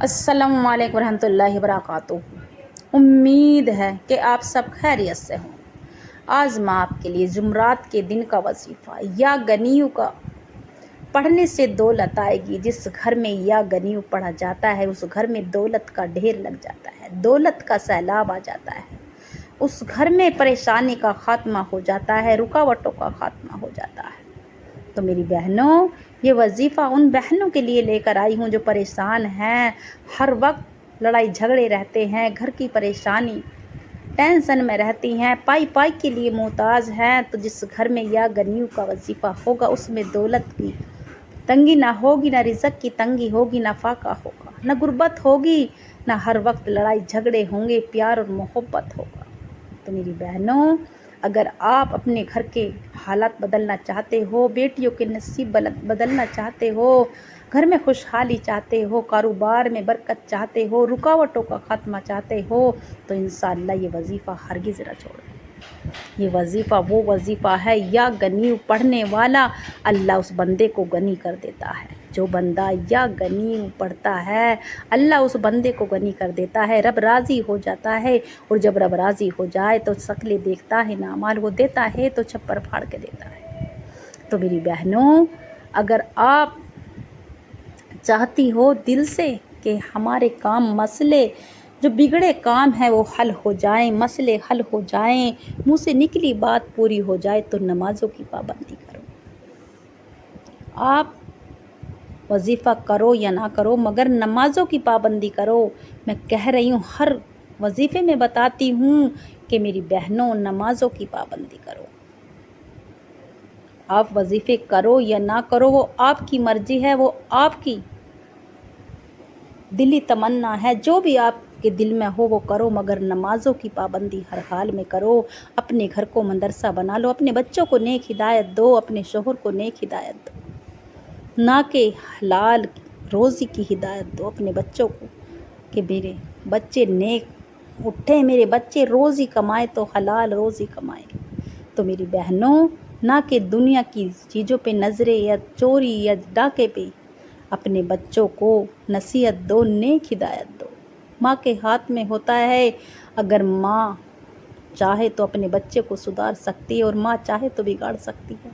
السلام علیکم ورحمۃ اللہ وبرکاتہ۔ امید ہے کہ آپ سب خیریت سے ہوں۔ آج میں آپ کے لیے جمعرات کے دن کا وظیفہ یا غنیو کا پڑھنے سے دولت آئے گی۔ جس گھر میں یا غنیو پڑھا جاتا ہے اس گھر میں دولت کا ڈھیر لگ جاتا ہے، دولت کا سیلاب آ جاتا ہے، اس گھر میں پریشانی کا خاتمہ ہو جاتا ہے، رکاوٹوں کا خاتمہ ہو جاتا ہے۔ تو میری بہنوں، یہ وظیفہ ان بہنوں کے لیے لے کر آئی ہوں جو پریشان ہیں، ہر وقت لڑائی جھگڑے رہتے ہیں، گھر کی پریشانی ٹینشن میں رہتی ہیں، پائی کے لیے محتاج ہیں۔ تو جس گھر میں یا غنیو کا وظیفہ ہوگا اس میں دولت کی تنگی نہ ہوگی، نہ رزق کی تنگی ہوگی، نہ فاقہ ہوگا، نہ غربت ہوگی، نہ ہر وقت لڑائی جھگڑے ہوں گے، پیار اور محبت ہوگا۔ تو میری بہنوں، اگر آپ اپنے گھر کے حالات بدلنا چاہتے ہو، بیٹیوں کے نصیب بدلنا چاہتے ہو، گھر میں خوشحالی چاہتے ہو، کاروبار میں برکت چاہتے ہو، رکاوٹوں کا خاتمہ چاہتے ہو، تو انشاءاللہ یہ وظیفہ ہرگز نہ چھوڑیں۔ یہ وظیفہ وہ وظیفہ ہے یا غنیو پڑھنے والا اللہ اس بندے کو غنی کر دیتا ہے۔ جو بندہ یا غنیو پڑھتا ہے اللہ اس بندے کو غنی کر دیتا ہے، رب راضی ہو جاتا ہے، اور جب رب راضی ہو جائے تو شکلیں دیکھتا ہے، نہ اعمال کو دیتا ہے تو چھپر پھاڑ کے دیتا ہے۔ تو میری بہنوں، اگر آپ چاہتی ہو دل سے کہ ہمارے کام مسئلے جو بگڑے کام ہیں وہ حل ہو جائیں، مسئلے حل ہو جائیں، منہ سے نکلی بات پوری ہو جائے، تو نمازوں کی پابندی کرو۔ آپ وظیفہ کرو یا نہ کرو مگر نمازوں کی پابندی کرو۔ میں کہہ رہی ہوں، ہر وظیفے میں بتاتی ہوں کہ میری بہنوں نمازوں کی پابندی کرو۔ آپ وظیفے کرو یا نہ کرو وہ آپ کی مرضی ہے، وہ آپ کی دلی تمنا ہے، جو بھی آپ کے دل میں ہو وہ کرو، مگر نمازوں کی پابندی ہر حال میں کرو۔ اپنے گھر کو مدرسہ بنا لو، اپنے بچوں کو نیک ہدایت دو، اپنے شوہر کو نیک ہدایت دو، نہ کہ حلال روزی کی ہدایت دو اپنے بچوں کو کہ میرے بچے نیک اٹھیں، میرے بچے روزی کمائیں تو حلال روزی کمائیں۔ تو میری بہنوں، نہ کہ دنیا کی چیزوں پہ نظریں یا چوری یا ڈاکے پہ اپنے بچوں کو نصیحت دو، نیک ہدایت دو۔ ماں کے ہاتھ میں ہوتا ہے، اگر ماں چاہے تو اپنے بچے کو سدھار سکتی ہے اور ماں چاہے تو بگاڑ سکتی ہے۔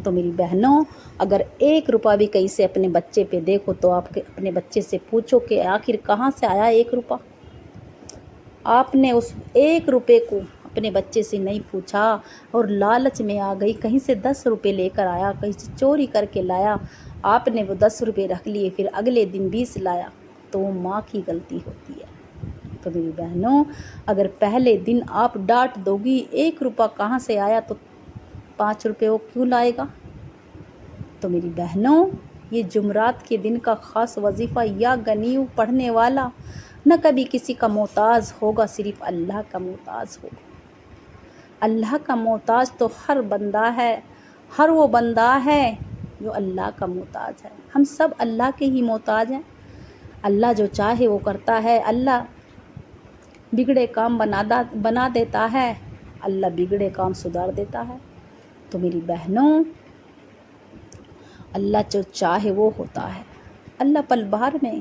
تو میری بہنوں، اگر 1 روپیہ بھی کہیں سے اپنے بچے پہ دیکھو تو آپ اپنے بچے سے پوچھو کہ آخر کہاں سے آیا 1 روپیہ۔ آپ نے اس 1 روپے کو اپنے بچے سے نہیں پوچھا اور لالچ میں آ گئی، کہیں سے 10 روپے لے کر آیا، کہیں سے چوری کر کے لایا، آپ نے وہ 10 روپے رکھ لیے، پھر اگلے دن 20 لایا، تو وہ ماں کی غلطی ہوتی ہے۔ تو میری بہنوں، اگر پہلے دن آپ ڈانٹ دو گی 1 روپیہ کہاں سے آیا تو 5 روپے وہ کیوں لائے گا؟ تو میری بہنوں، یہ جمعرات کے دن کا خاص وظیفہ یا غنیو پڑھنے والا نہ کبھی کسی کا محتاج ہوگا، صرف اللہ کا محتاج ہوگا۔ اللہ کا محتاج تو ہر بندہ ہے، ہر وہ بندہ ہے جو اللہ کا محتاج ہے۔ ہم سب اللہ کے ہی محتاج ہیں۔ اللہ جو چاہے وہ کرتا ہے، اللہ بگڑے کام بنا دیتا ہے، اللہ بگڑے کام سدھار دیتا ہے۔ تو میری بہنوں، اللہ جو چاہے وہ ہوتا ہے، اللہ پل بھر میں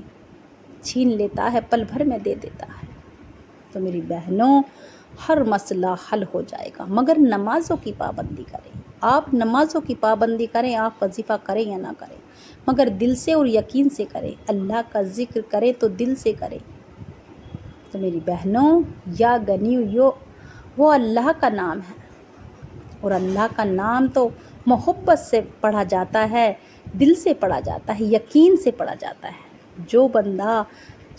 چھین لیتا ہے، پل بھر میں دے دیتا ہے۔ تو میری بہنوں، ہر مسئلہ حل ہو جائے گا مگر نمازوں کی پابندی کریں۔ آپ نمازوں کی پابندی کریں، آپ وظیفہ کریں یا نہ کریں، مگر دل سے اور یقین سے کریں، اللہ کا ذکر کریں تو دل سے کریں۔ تو میری بہنوں، یا غنیو وہ اللہ کا نام ہے، اور اللہ کا نام تو محبت سے پڑھا جاتا ہے، دل سے پڑھا جاتا ہے، یقین سے پڑھا جاتا ہے۔ جو بندہ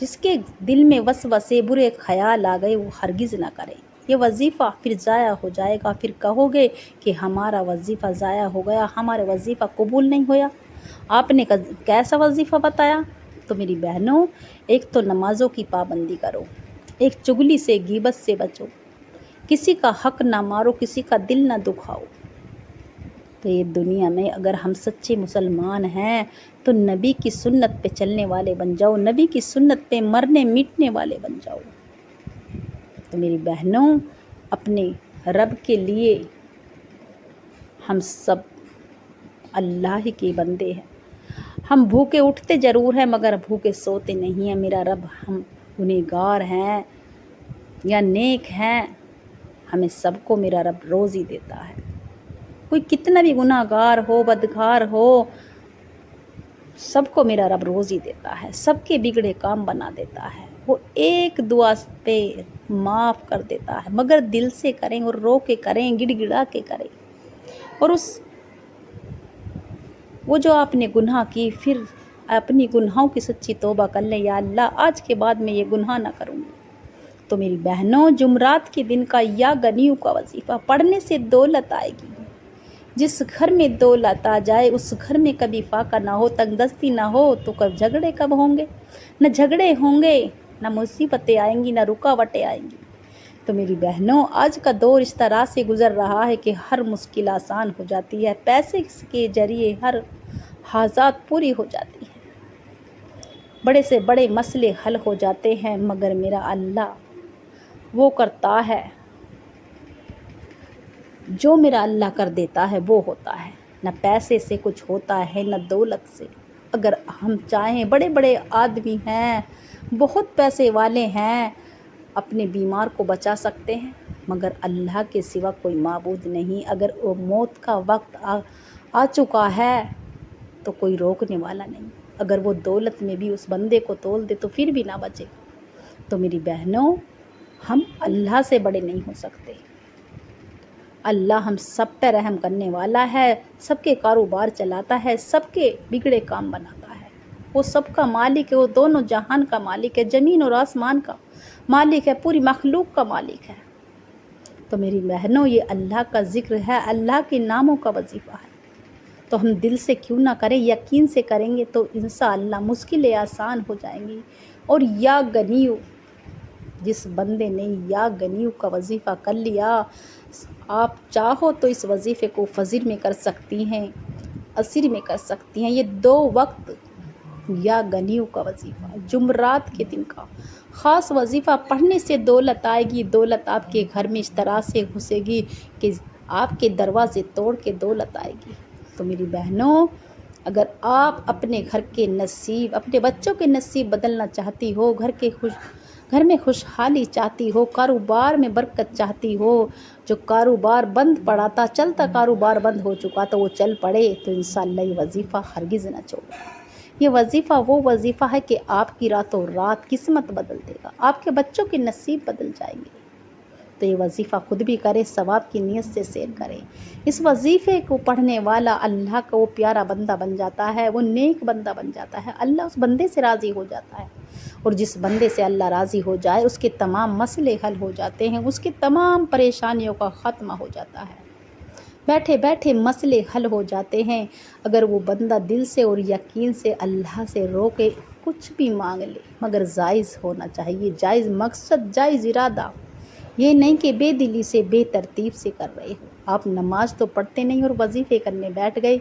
جس کے دل میں وسوسے برے خیال آ گئے وہ ہرگز نہ کرے۔ یہ وظیفہ پھر ضائع ہو جائے گا، پھر کہو گے کہ ہمارا وظیفہ ضائع ہو گیا، ہمارا وظیفہ قبول نہیں ہوا، آپ نے کیسا وظیفہ بتایا؟ تو میری بہنوں، ایک تو نمازوں کی پابندی کرو، ایک چگلی سے غیبت سے بچو، کسی کا حق نہ مارو، کسی کا دل نہ دکھاؤ۔ تو یہ دنیا میں اگر ہم سچے مسلمان ہیں تو نبی کی سنت پہ چلنے والے بن جاؤ، نبی کی سنت پہ مرنے مٹنے والے بن جاؤ۔ تو میری بہنوں، اپنے رب کے لیے ہم سب اللہ ہی کے بندے ہیں، ہم بھوکے اٹھتے ضرور ہیں مگر بھوکے سوتے نہیں ہیں میرا رب، ہم گنہگار ہیں یا نیک ہیں، ہمیں سب کو میرا رب روزی دیتا ہے۔ کوئی کتنا بھی گناہ گار ہو، بدکار ہو، سب کو میرا رب روزی دیتا ہے، سب کے بگڑے کام بنا دیتا ہے۔ وہ ایک دعا پہ معاف کر دیتا ہے، مگر دل سے کریں اور رو کے کریں، گڑ گڑا کے کریں۔ اور وہ جو آپ نے گناہ کی، پھر اپنی گناہوں کی سچی توبہ کر لیں، یا اللہ آج کے بعد میں یہ گناہ نہ کروں گی۔ تو میری بہنوں، جمعرات کے دن کا یا غنیوں کا وظیفہ پڑھنے سے دولت آئے گی۔ جس گھر میں دولت آ جائے اس گھر میں کبھی فاقہ نہ ہو، تنگ دستی نہ ہو، تو کب جھگڑے کب ہوں گے؟ نہ جھگڑے ہوں گے، نہ مصیبتیں آئیں گی، نہ رکاوٹیں آئیں گی۔ تو میری بہنوں، آج کا دور اس طرح سے گزر رہا ہے کہ ہر مشکل آسان ہو جاتی ہے، پیسے کے ذریعے ہر حاجات پوری ہو جاتی ہے، بڑے سے بڑے مسئلے حل ہو جاتے ہیں، مگر میرا اللہ وہ کرتا ہے، جو میرا اللہ کر دیتا ہے وہ ہوتا ہے۔ نہ پیسے سے کچھ ہوتا ہے، نہ دولت سے۔ اگر ہم چاہیں، بڑے بڑے آدمی ہیں، بہت پیسے والے ہیں، اپنے بیمار کو بچا سکتے ہیں، مگر اللہ کے سوا کوئی معبود نہیں۔ اگر وہ موت کا وقت آ چکا ہے تو کوئی روکنے والا نہیں۔ اگر وہ دولت میں بھی اس بندے کو تول دے تو پھر بھی نہ بچے۔ تو میری بہنوں، ہم اللہ سے بڑے نہیں ہو سکتے۔ اللہ ہم سب پہ رحم کرنے والا ہے، سب کے کاروبار چلاتا ہے، سب کے بگڑے کام بناتا ہے۔ وہ سب کا مالک ہے، وہ دونوں جہان کا مالک ہے، زمین اور آسمان کا مالک ہے، پوری مخلوق کا مالک ہے۔ تو میری بہنوں، یہ اللہ کا ذکر ہے، اللہ کے ناموں کا وظیفہ ہے، تو ہم دل سے کیوں نہ کریں، یقین سے کریں گے تو انشاءاللہ مشکلیں آسان ہو جائیں گی۔ اور یا غنیو، جس بندے نے یا غنیو کا وظیفہ کر لیا، آپ چاہو تو اس وظیفے کو فجر میں کر سکتی ہیں، عصر میں کر سکتی ہیں۔ یہ 2 وقت یا غنیو کا وظیفہ، جمعرات کے دن کا خاص وظیفہ پڑھنے سے دولت آئے گی۔ دولت آپ کے گھر میں اس طرح سے گھسے گی کہ آپ کے دروازے توڑ کے دولت آئے گی۔ تو میری بہنوں، اگر آپ اپنے گھر کے نصیب، اپنے بچوں کے نصیب بدلنا چاہتی ہو، گھر میں خوشحالی چاہتی ہو، کاروبار میں برکت چاہتی ہو، جو کاروبار بند پڑا تھا، چلتا کاروبار بند ہو چکا تو وہ چل پڑے، تو انشاءاللہ یہ وظیفہ ہرگز نہ چھوڑیں۔ یہ وظیفہ وہ وظیفہ ہے کہ آپ کی راتوں رات قسمت بدل دے گا، آپ کے بچوں کے نصیب بدل جائیں گے۔ تو یہ وظیفہ خود بھی کریں، ثواب کی نیت سے سیر کریں۔ اس وظیفے کو پڑھنے والا اللہ کا وہ پیارا بندہ بن جاتا ہے، وہ نیک بندہ بن جاتا ہے، اللہ اس بندے سے راضی ہو جاتا ہے۔ اور جس بندے سے اللہ راضی ہو جائے اس کے تمام مسئلے حل ہو جاتے ہیں، اس کے تمام پریشانیوں کا خاتمہ ہو جاتا ہے، بیٹھے بیٹھے مسئلے حل ہو جاتے ہیں۔ اگر وہ بندہ دل سے اور یقین سے اللہ سے رو کے کچھ بھی مانگ لے، مگر جائز ہونا چاہیے، جائز مقصد، جائز ارادہ، یہ نہیں کہ بے دلی سے، بے ترتیب سے کر رہے ہو۔ آپ نماز تو پڑھتے نہیں اور وظیفے کرنے بیٹھ گئے،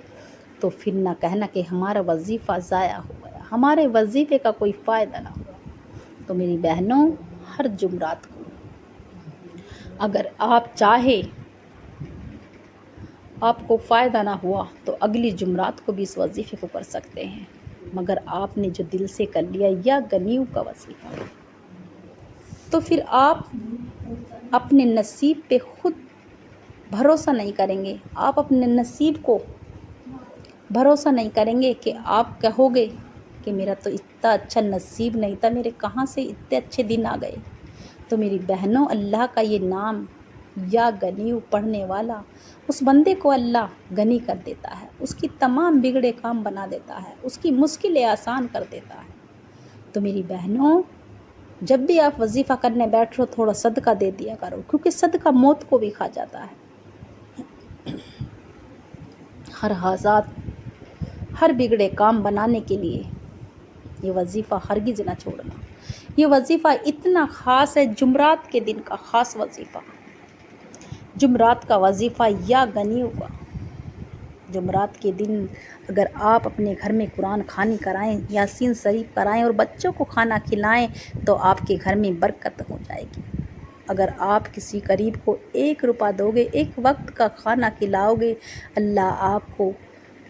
تو پھر نہ کہنا کہ ہمارا وظیفہ ضائع ہو گیا، ہمارے وظیفے کا کوئی فائدہ نہ ہوا۔ تو میری بہنوں، ہر جمعرات کو اگر آپ چاہے، آپ کو فائدہ نہ ہوا تو اگلی جمعرات کو بھی اس وظیفے کو کر سکتے ہیں، مگر آپ نے جو دل سے کر لیا یا غنیوں کا وظیفہ، تو پھر آپ اپنے نصیب پہ خود بھروسہ نہیں کریں گے، آپ اپنے نصیب کو بھروسہ نہیں کریں گے کہ آپ کہو گے کہ میرا تو اتنا اچھا نصیب نہیں تھا، میرے کہاں سے اتنے اچھے دن آ گئے۔ تو میری بہنوں، اللہ کا یہ نام یا غنیو پڑھنے والا، اس بندے کو اللہ غنی کر دیتا ہے، اس کی تمام بگڑے کام بنا دیتا ہے، اس کی مشکلیں آسان کر دیتا ہے۔ تو میری بہنوں، جب بھی آپ وظیفہ کرنے بیٹھو تھوڑا صدقہ دے دیا کرو، کیونکہ صدقہ موت کو بھی کھا جاتا ہے۔ ہر حاجات، ہر بگڑے کام بنانے کے لیے یہ وظیفہ ہرگز نہ چھوڑنا۔ یہ وظیفہ اتنا خاص ہے، جمعرات کے دن کا خاص وظیفہ، جمعرات کا وظیفہ یا غنیوں کا۔ جمعرات کے دن اگر آپ اپنے گھر میں قرآن خوانی کرائیں، یاسین شریف کرائیں اور بچوں کو کھانا کھلائیں تو آپ کے گھر میں برکت ہو جائے گی۔ اگر آپ کسی غریب کو 1 روپیہ دو گے، 1 وقت کا کھانا کھلاؤ گے، اللہ آپ کو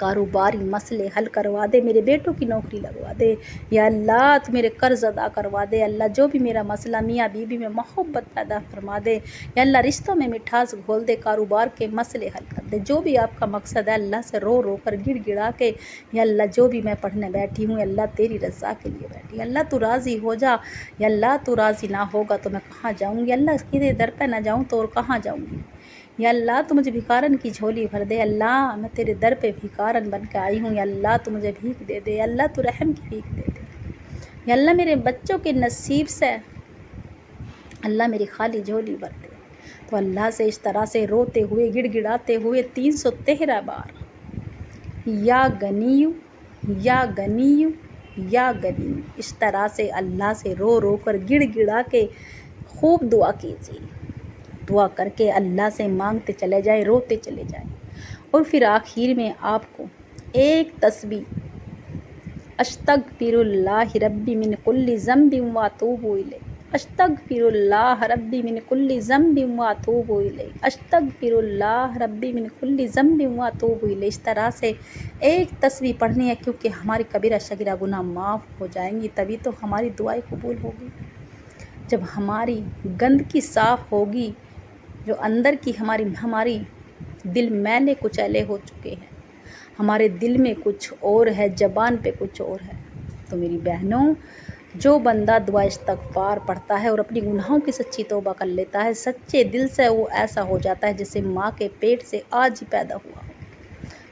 کاروباری مسئلے حل کروا دے، میرے بیٹوں کی نوکری لگوا دے، یا اللہ تو میرے قرض ادا کروا دے، اللہ جو بھی میرا مسئلہ میاں بیوی میں محبت پیدا فرما دے، یا اللہ رشتوں میں مٹھاس گھول دے، کاروبار کے مسئلے حل کر دے، جو بھی آپ کا مقصد ہے اللہ سے رو رو کر گڑ گڑا کے، یا اللہ جو بھی میں پڑھنے بیٹھی ہوں اللہ تیری رضا کے لیے بیٹھی ہوں، اللہ تو راضی ہو جا، یا اللہ تو راضی نہ ہوگا تو میں کہاں جاؤں گی، اللہ تیرے در پہ نہ جاؤں تو اور کہاں جاؤں گی، یا اللہ تو مجھے بھکارن کی جھولی بھر دے، اللہ میں تیرے در پہ بھکارن بن کے آئی ہوں، یا اللہ تو مجھے بھیک دے دے، یا اللہ تو رحم کی بھیک دے دے، یا اللہ میرے بچوں کے نصیب سے اللہ میری خالی جھولی بھر دے۔ تو اللہ سے اس طرح سے روتے ہوئے گڑ گڑاتے ہوئے 313 بار یا غنیو یا غنیو یا غنیو اس طرح سے اللہ سے رو رو کر گڑ گڑا کے خوب دعا کیجیے، دعا کر کے اللہ سے مانگتے چلے جائیں، روتے چلے جائیں، اور پھر آخر میں آپ کو ایک تسبیح استغفر اللہ ربی من کل ذنب واتوب الیہ، استغفر اللہ ربی من کل ذنب واتوب الیہ، استغفر اللہ ربی من کل ذنب واتوب الیہ، اس طرح سے ایک تسبیح پڑھنی ہے، کیونکہ ہماری کبیرہ صغیرہ گناہ معاف ہو جائیں گی، تبھی تو ہماری دعائیں قبول ہوگی۔ جب ہماری گندگی صاف ہوگی، جو اندر کی ہماری دل میلے کچیلے ہو چکے ہیں، ہمارے دل میں کچھ اور ہے، زبان پہ کچھ اور ہے، تو میری بہنوں جو بندہ دعا استغفار پڑھتا ہے اور اپنی گناہوں کی سچی توبہ کر لیتا ہے، سچے دل سے وہ ایسا ہو جاتا ہے جیسے ماں کے پیٹ سے آج ہی پیدا ہوا ہو۔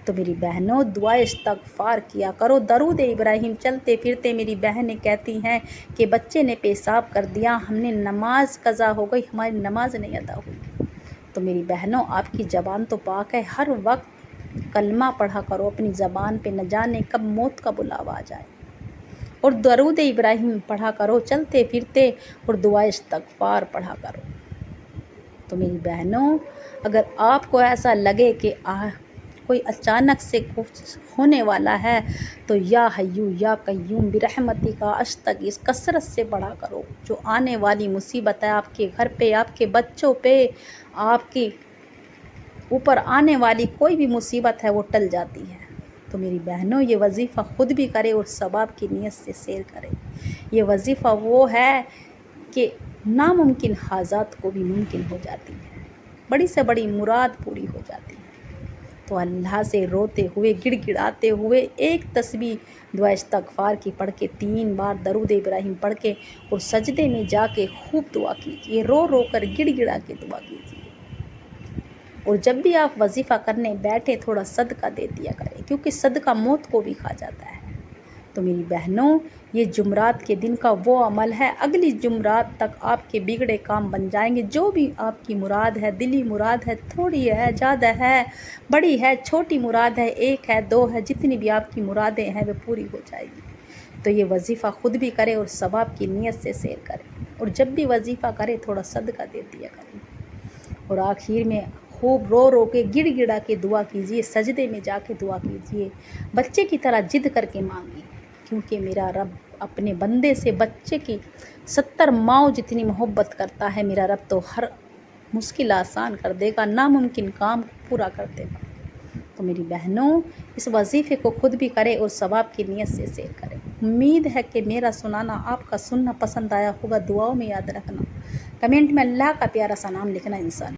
تو میری بہنوں دعا استغفار کیا کرو، درود ابراہیم چلتے پھرتے میری بہنیں کہتی ہیں کہ بچے نے پیشاب کر دیا، ہم نے نماز قضا ہو گئی، ہماری نماز نہیں ادا ہوئی۔ تو میری بہنوں آپ کی زبان تو پاک ہے، ہر وقت کلمہ پڑھا کرو اپنی زبان پہ، نہ جانے کب موت کا بلاوا آ جائے، اور درود ابراہیم پڑھا کرو چلتے پھرتے، اور دعا استغفار پڑھا کرو۔ تو میری بہنوں اگر آپ کو ایسا لگے کہ کوئی اچانک سے کچھ ہونے والا ہے تو یا حیو یا قیوم برحمتک استغیث کثرت سے پڑھا کرو، جو آنے والی مصیبت ہے آپ کے گھر پہ، آپ کے بچوں پہ، آپ کے اوپر آنے والی کوئی بھی مصیبت ہے وہ ٹل جاتی ہے۔ تو میری بہنوں یہ وظیفہ خود بھی کرے اور ثواب کی نیت سے سیر کرے۔ یہ وظیفہ وہ ہے کہ ناممکن حاجات کو بھی ممکن ہو جاتی ہے، بڑی سے بڑی مراد پوری ہو جاتی ہے۔ تو اللہ سے روتے ہوئے گڑ گڑاتے ہوئے ایک تسبیح دعا استغفار کی پڑھ کے 3 بار درود ابراہیم پڑھ کے اور سجدے میں جا کے خوب دعا کیجیے، رو رو کر گڑ گڑا کے دعا کیجیے، اور جب بھی آپ وظیفہ کرنے بیٹھے تھوڑا صدقہ دے دیا کریں، کیونکہ صدقہ موت کو بھی کھا جاتا ہے۔ تو میری بہنوں یہ جمعرات کے دن کا وہ عمل ہے، اگلی جمعرات تک آپ کے بگڑے کام بن جائیں گے، جو بھی آپ کی مراد ہے، دلی مراد ہے، تھوڑی ہے، زیادہ ہے، بڑی ہے، چھوٹی مراد ہے، 1 ہے، 2 ہے، جتنی بھی آپ کی مرادیں ہیں وہ پوری ہو جائے گی۔ تو یہ وظیفہ خود بھی کرے اور ثواب کی نیت سے سیر کرے، اور جب بھی وظیفہ کرے تھوڑا صدقہ دے دیا کریں، اور آخر میں خوب رو رو کے گڑ گڑا کے دعا کیجیے، سجدے میں جا کے دعا کیجیے، بچے کی طرح ضد کر کے مانگیے، کیونکہ میرا رب اپنے بندے سے بچے کی 70 ماؤں جتنی محبت کرتا ہے، میرا رب تو ہر مشکل آسان کر دے گا، ناممکن کام پورا کر دے گا۔ تو میری بہنوں اس وظیفے کو خود بھی کرے اور ثواب کی نیت سے سیر کرے۔ امید ہے کہ میرا سنانا آپ کا سننا پسند آیا ہوگا، دعاؤں میں یاد رکھنا، کمنٹ میں اللہ کا پیارا سا نام لکھنا انشاءاللہ۔